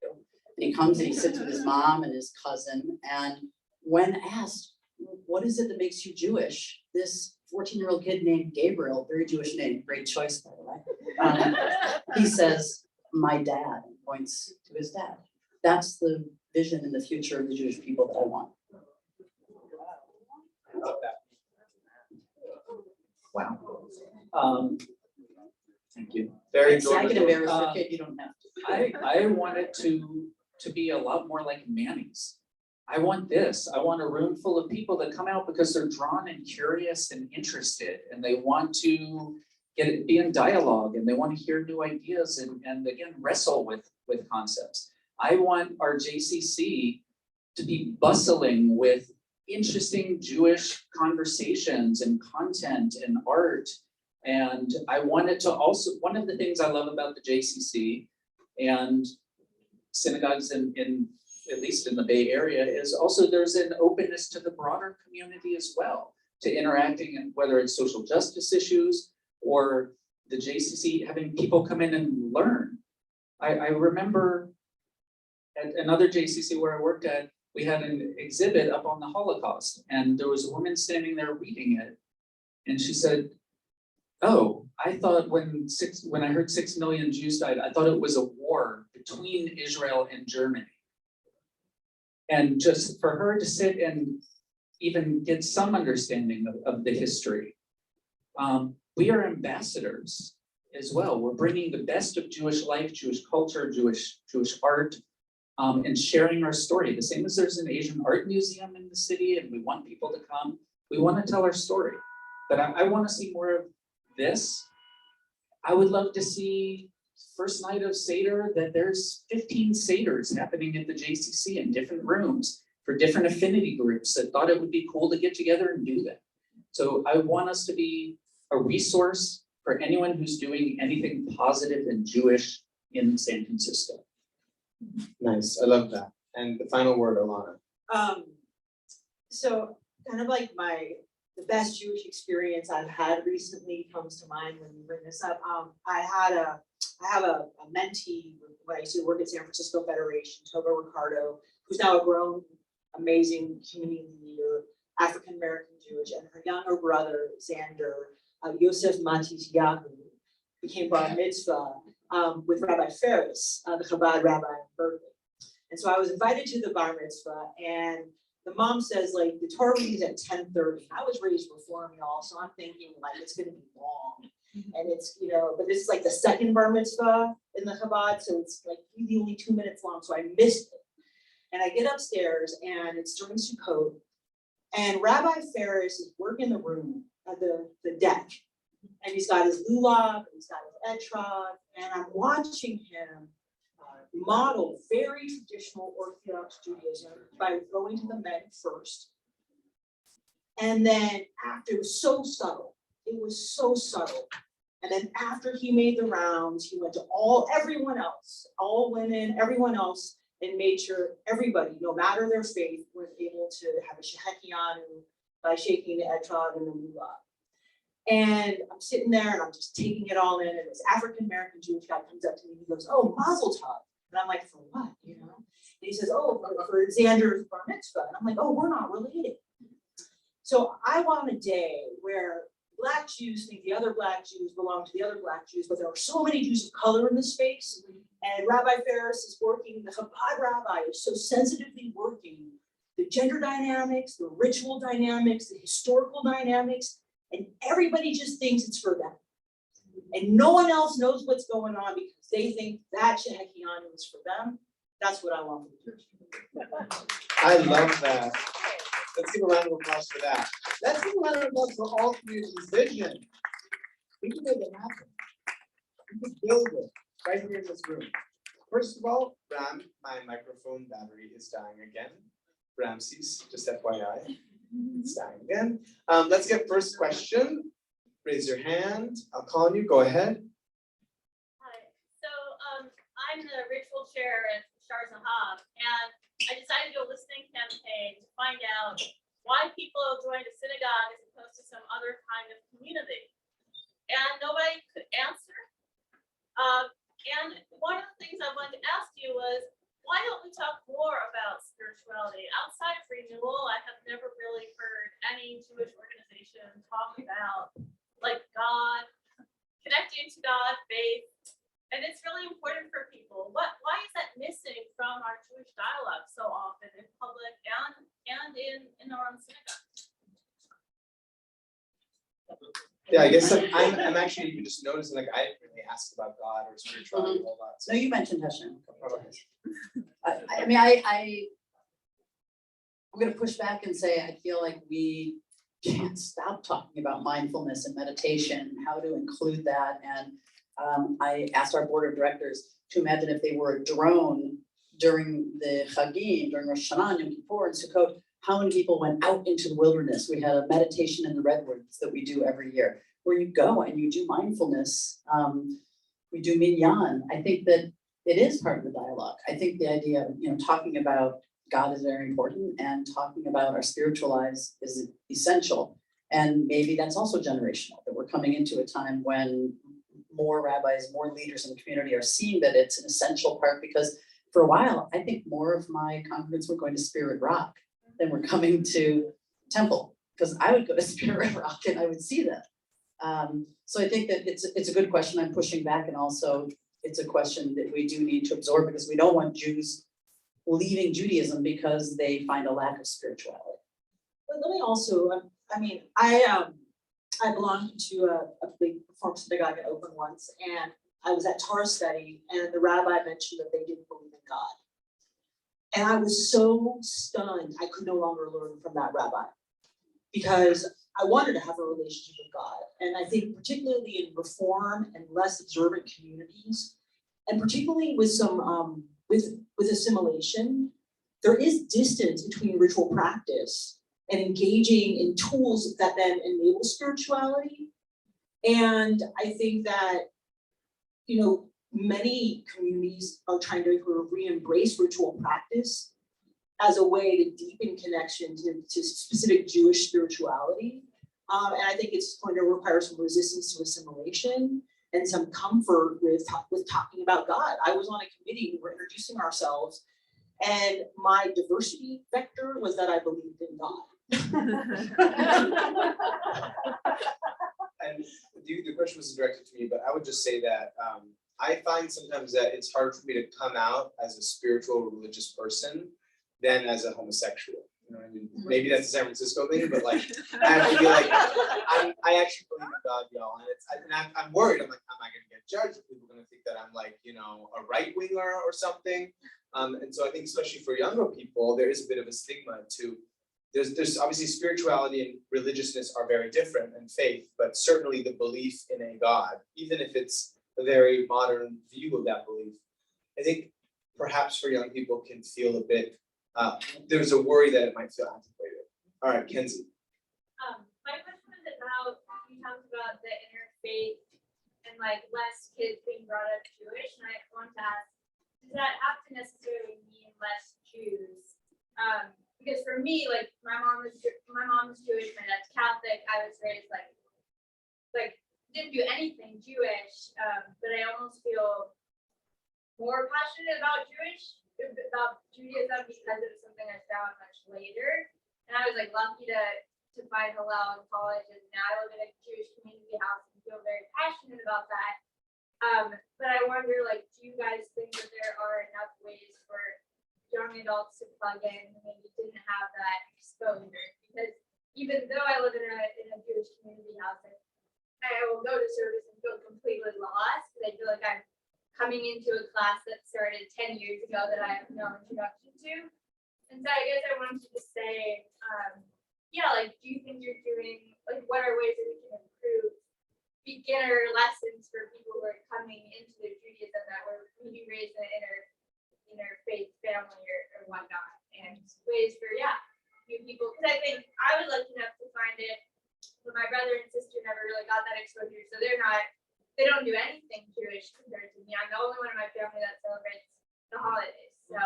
And he comes and he sits with his mom and his cousin. And when asked, what is it that makes you Jewish? This 14-year-old kid named Gabriel, very Jewish name, great choice, by the way. He says, my dad, and points to his dad. That's the vision in the future of the Jewish people that I want. I love that. Wow. Thank you. Very I can enjoyable. embarrass your kid, you don't have to. I want it to be a lot more like Manny's. I want this. I want a room full of people that come out because they're drawn and curious and interested, and they want to be in dialogue, and they want to hear new ideas and again wrestle with concepts. I want our JCC to be bustling with interesting Jewish conversations and content and art. And I wanted to also, one of the things I love about the JCC, and synagogues in at least in the Bay Area, is also there's an openness to the broader community as well, to interacting, and whether it's social justice issues or the JCC having people come in and learn. I remember at another JCC where I worked at, we had an exhibit up on the Holocaust, and there was a woman standing there reading it. And she said, oh, I thought when I heard 6 million Jews died, I thought it was a war between Israel and Germany. And just for her to sit and even get some understanding of the history. We are ambassadors as well. We're bringing the best of Jewish life, Jewish culture, Jewish art, and sharing our story. The same as there's an Asian art museum in the city, and we want people to come. We want to tell our story. But I want to see more of this. I would love to see first night of Seder that there's 15 Seders happening at the JCC in different rooms for different affinity groups that thought it would be cool to get together and do that. So I want us to be a resource for anyone who's doing anything positive and Jewish in San Francisco. Nice, I love that. And the final word, Ilana. So kind of like the best Jewish experience I've had recently comes to mind when you bring this up. I have a mentee when I used to work at San Francisco Federation, Togo Ricardo, who's now a grown, amazing community leader, African-American Jewish, and her younger brother, Xander, Yosef Matisyahu, became bar mitzvah with Rabbi Ferris, the Chabad rabbi in Berkeley. And so I was invited to the bar mitzvah, and the mom says, like, the Torah reading is at 10:30. I was raised Reform, y'all, so I'm thinking, like, it's gonna be long. And it's, but this is like the second bar mitzvah in the Chabad, so it's like really only 2 minutes long, so I missed it. And I get upstairs, and it's during Sukkot, and Rabbi Ferris is working the room at the deck, and he's got his lulav, and he's got his etrog, and I'm watching him model very traditional Orthodox Judaism by going to the men first. And then after, it was so subtle. And then after he made the rounds, he went to everyone else, all women, everyone else, and made sure everybody, no matter their faith, was able to have a shehekianu by shaking the etrog and the lulav. And I'm sitting there and I'm just taking it all in. And this African-American Jewish guy comes up to me and he goes, oh, Mazel Tov. And I'm like, for what, And he says, oh, for Xander's bar mitzvah. And I'm like, oh, we're not related. So I want a day where Black Jews think the other Black Jews belong to the other Black Jews, but there are so many Jews of color in this space. And Rabbi Ferris is working, the Chabad rabbi is so sensitively working the gender dynamics, the ritual dynamics, the historical dynamics, and everybody just thinks it's for them. And no one else knows what's going on because they think that shehekianu is for them. That's what I want for the church. I love that. Let's give a round of applause for that. Let's give a round of applause for all communities' vision. We can make it happen. We can build it right here in this room. First of all, Ram, my microphone battery is dying again. Ramses, just FYI, it's dying again. Let's get first question. Raise your hand. I'll call on you. Go ahead. Hi. So I'm the ritual chair at Shar Zahab, and I decided to do a listening campaign to find out why people joined a synagogue as opposed to some other kind of community. And nobody could answer. And one of the things I wanted to ask you was, why don't we talk more about spirituality? Outside of renewal, I have never really heard any Jewish organization talk about like God, connecting to God, faith, and it's really important for people. Why is that missing from our Jewish dialogue so often in public and in our own synagogues? Yeah, I guess I'm actually just noticing, like, I didn't really ask about God or spirituality a whole lot. No, you mentioned Hashem. Okay. I'm gonna push back and say, I feel like we can't stop talking about mindfulness and meditation, how to include that. And I asked our board of directors to imagine if they were a drone during the Chagim, during Rosh Hashanah, Yom Kippur, and Sukkot, how many people went out into the wilderness. We had a meditation in the redwoods that we do every year, where you go and you do mindfulness. We do minyan. I think that it is part of the dialogue. I think the idea of, talking about God is very important, and talking about our spiritual lives is essential. And maybe that's also generational, that we're coming into a time when more rabbis, more leaders in the community are seeing that it's an essential part, because for a while, I think more of my congregants were going to Spirit Rock than were coming to Temple, because I would go to Spirit Rock and I would see that. So I think that it's a good question. I'm pushing back, and also it's a question that we do need to absorb, because we don't want Jews leaving Judaism because they find a lack of spirituality. But let me also, I belonged to a big Reform synagogue in Oakland once, and I was at Torah study, and the rabbi mentioned that they didn't believe in God. And I was so stunned, I could no longer learn from that rabbi, because I wanted to have a relationship with God. And I think particularly in Reform and less observant communities, and particularly with some, with assimilation, there is distance between ritual practice and engaging in tools that then enable spirituality. And I think that, many communities are trying to re-embrace ritual practice as a way to deepen connection to specific Jewish spirituality. And I think it's going to require some resistance to assimilation and some comfort with talking about God. I was on a committee, we were introducing ourselves, and my diversity vector was that I believed in God. And the question was directed to me, but I would just say that I find sometimes that it's hard for me to come out as a spiritual religious person than as a homosexual. You know what I mean? Maybe that's a San Francisco thing, but like I have to be like, I actually believe in God, y'all. And I'm worried. I'm like, am I gonna get judged? Are people gonna think that I'm like, a right winger or something? And so I think especially for younger people, there is a bit of a stigma to, there's obviously spirituality and religiousness are very different, and faith, but certainly the belief in a God, even if it's a very modern view of that belief, I think perhaps for young people can feel a bit, there's a worry that it might feel antiquated. All right, Kenzie. My question is about, you talked about the interfaith and like less kids being brought up Jewish, and I want to ask, does that have to necessarily mean less Jews? Because for me, like my mom is Jewish, my dad's Catholic. I was raised like didn't do anything Jewish, but I almost feel more passionate about Judaism because it was something I found much later. And I was like lucky to find halal in college, and now I live in a Jewish community house and feel very passionate about that. But I wonder, like, do you guys think that there are enough ways for young adults to plug in who maybe didn't have that exposure? Because even though I live in a Jewish community house, I will go to service and feel completely lost, because I feel like I'm coming into a class that started 10 years ago that I have no introduction to. And so I guess I wanted to just say, do you think you're doing, like, what are ways that we can improve beginner lessons for people who are coming into their Judaism that were maybe raised in an interfaith family or whatnot, and ways for, new people, because I think I was lucky enough to find it, but my brother and sister never really got that exposure, so they don't do anything Jewish compared to me. I'm the only one in my family that celebrates the holidays. So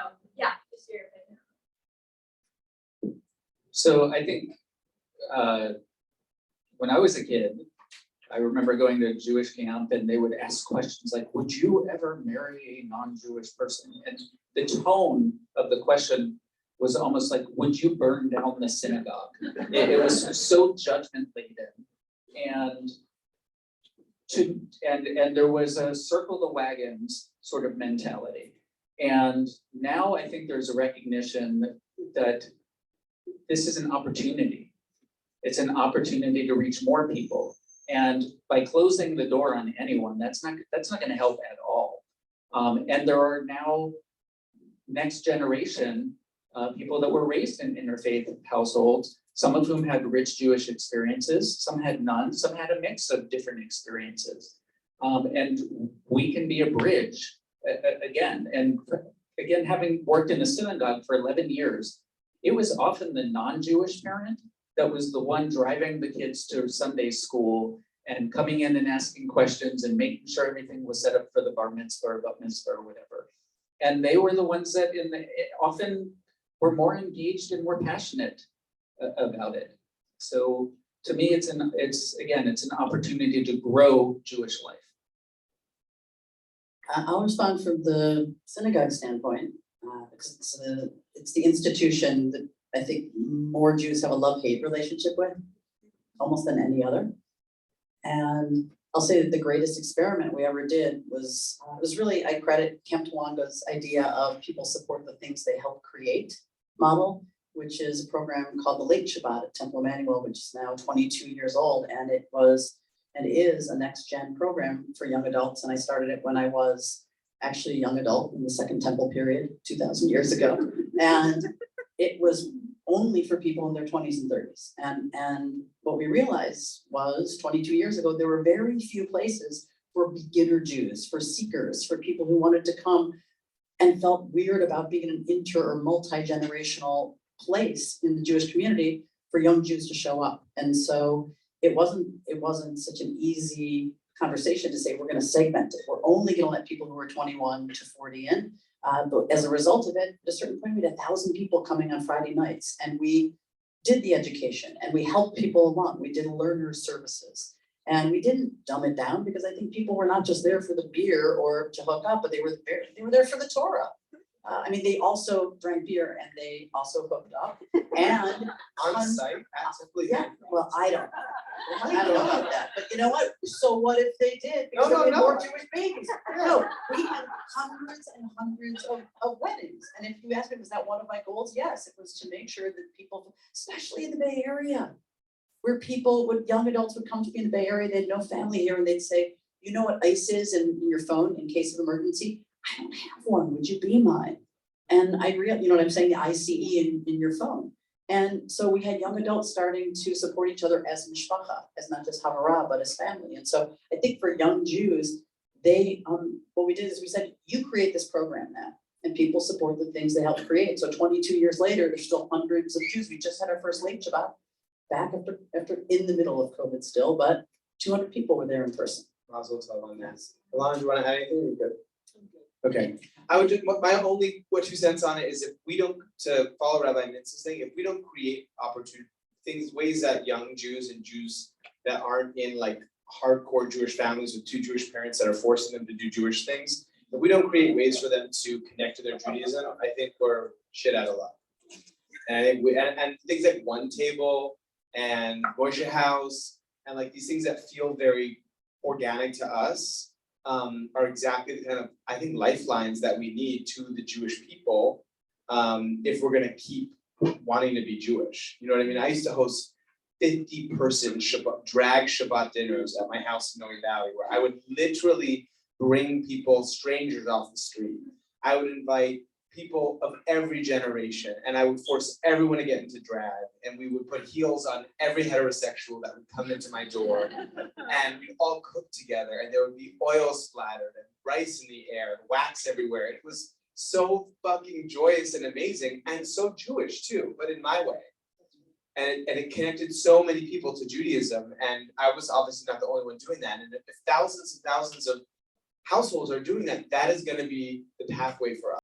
just your opinion. So I think when I was a kid, I remember going to a Jewish camp, and they would ask questions like, would you ever marry a non-Jewish person? And the tone of the question was almost like, would you burn down the synagogue? It was so judgment laden. And there was a circle the wagons sort of mentality. And now I think there's a recognition that this is an opportunity. It's an opportunity to reach more people. And by closing the door on anyone, that's not going to help at all. And there are now next generation people that were raised in interfaith households, some of whom had rich Jewish experiences, some had none, some had a mix of different experiences. And we can be a bridge again. And again, having worked in a synagogue for 11 years, it was often the non-Jewish parent that was the one driving the kids to Sunday school and coming in and asking questions and making sure everything was set up for the bar mitzvah or bat mitzvah or whatever. And they were the ones that often were more engaged and more passionate about it. So to me, it's an opportunity to grow Jewish life. I'll respond from the synagogue standpoint, because it's the institution that I think more Jews have a love-hate relationship with, almost than any other. And I'll say that the greatest experiment we ever did was really, I credit Camp Tawanga's idea of people support the things they help create model, which is a program called the Late Shabbat at Temple Emmanuel, which is now 22 years old, and it was and is a next gen program for young adults. And I started it when I was actually a young adult in the Second Temple period, 2,000 years ago. And it was only for people in their 20s and 30s. And what we realized was 22 years ago, there were very few places for beginner Jews, for seekers, for people who wanted to come and felt weird about being in an inter or multi-generational place in the Jewish community for young Jews to show up. And so it wasn't such an easy conversation to say, we're gonna segment it. We're only gonna let people who are 21 to 40 in. But as a result of it, at a certain point, we had 1,000 people coming on Friday nights, and we did the education and we helped people along. We did learner services, and we didn't dumb it down, because I think people were not just there for the beer or to hook up, but they were there for the Torah. I mean, they also drank beer and they also hooked up, and On site, actively. yeah, well, I don't know about that, but you know what? So what if they did? Because No, we had more no. Jewish babies. No, we had hundreds and hundreds of weddings. And if you ask me, was that one of my goals? Yes, it was to make sure that people, especially in the Bay Area, where young adults would come to me in the Bay Area, they had no family here, and they'd say, you know what ICE is in your phone in case of emergency? I don't have one, would you be mine? And you know what I'm saying, the ICE in your phone. And so we had young adults starting to support each other as mishpacha, as not just havara, but as family. And so I think for young Jews, what we did is we said, you create this program now, and people support the things they helped create. So 22 years later, there's still hundreds of Jews. We just had our first Late Shabbat back after in the middle of COVID still, but 200 people were there in person. Mazel tov on that. Ilana, do you want to add anything? You're good. Okay, I would just, my only 2 cents on it is, if we don't, to follow Rabbi Mintz's thing, if we don't create ways that young Jews and Jews that aren't in like hardcore Jewish families with 2 Jewish parents that are forcing them to do Jewish things, if we don't create ways for them to connect to their Judaism, I think we're shit out of luck. And I think and things like One Table and Moshe House and like these things that feel very organic to us are exactly the kind of, I think, lifelines that we need to the Jewish people if we're gonna keep wanting to be Jewish. You know what I mean? I used to host 50-person drag Shabbat dinners at my house in Noe Valley, where I would literally bring people, strangers off the street. I would invite people of every generation, and I would force everyone to get into drag, and we would put heels on every heterosexual that would come into my door, and we'd all cook together, and there would be oil splattered and rice in the air, and wax everywhere. It was so fucking joyous and amazing, and so Jewish too, but in my way. And it connected so many people to Judaism, and I was obviously not the only one doing that. And if thousands and thousands of households are doing that, that is going to be the pathway for us.